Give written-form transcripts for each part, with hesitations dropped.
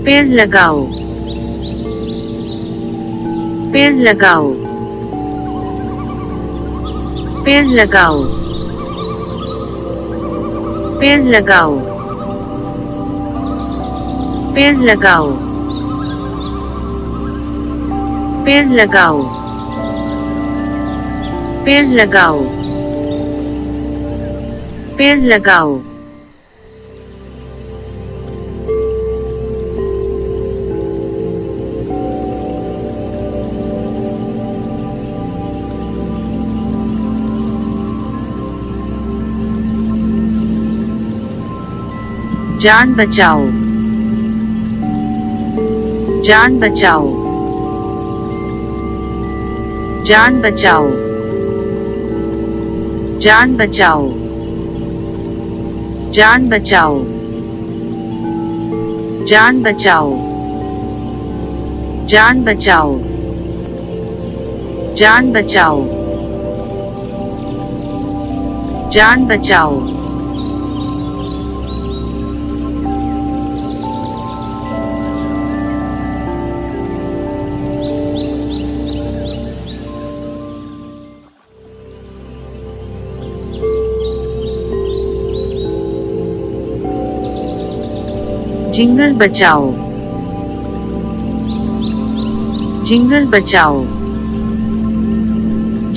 पेड़ लगाओ, पेड़ लगाओ, पेड़ लगाओ, पेड़ लगाओ, पेड़ लगाओ, पेड़ लगाओ, पेड़ लगाओ, पेड़ लगाओ। जान बचाओ, जान बचाओ, जान बचाओ, जान बचाओ, जान बचाओ, जान बचाओ, जान बचाओ, जान बचाओ, जान बचाओ। जिंगल बचाओ, जिंगल बचाओ,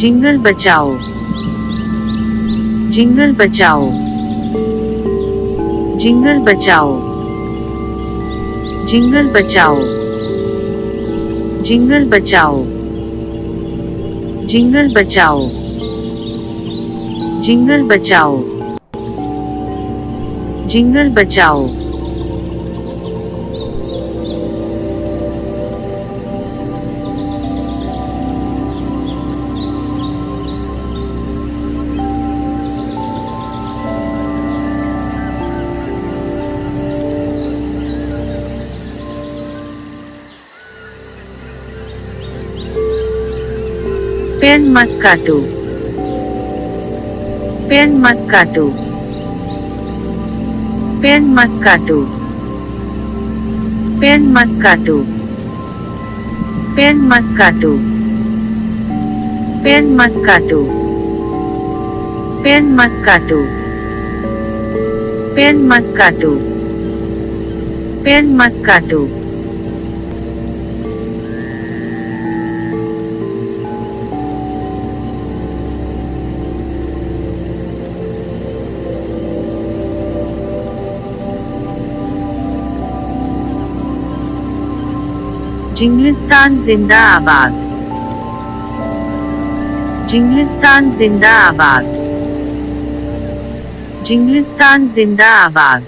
जिंगल बचाओ, जिंगल बचाओ, जिंगल बचाओ, जिंगल बचाओ, जिंगल बचाओ, जिंगल बचाओ, जिंगल बचाओ, जिंगल बचाओ। पेड़ मत काटो, पेड़ मत काटो, पेड़ मत काटो, पेड़ मत काटो, पेड़ मत काटो, पेड़ मत काटो, पेड़ मत काटो, पेड़ मत काटो, पेड़ मत काटो। जिंगलिस्तान जिंदाबाद, जिंगलिस्तान जिंदाबाद, जिंगलिस्तान जिंदाबाद,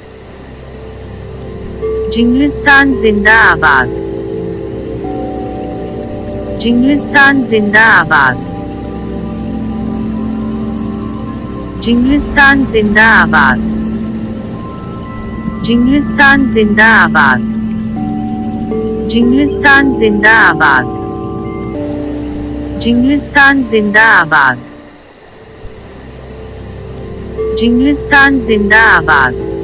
जिंगलिस्तान जिंदाबाद, जिंगलिस्तान जिंदाबाद, जिंगलिस्तान जिंदाबाद, जिंगलिस्तान जिंदाबाद, जिंगलिस्तान जिंदाबाद, जिंगलिस्तान जिंदाबाद, जिंगलिस्तान जिंदाबाद।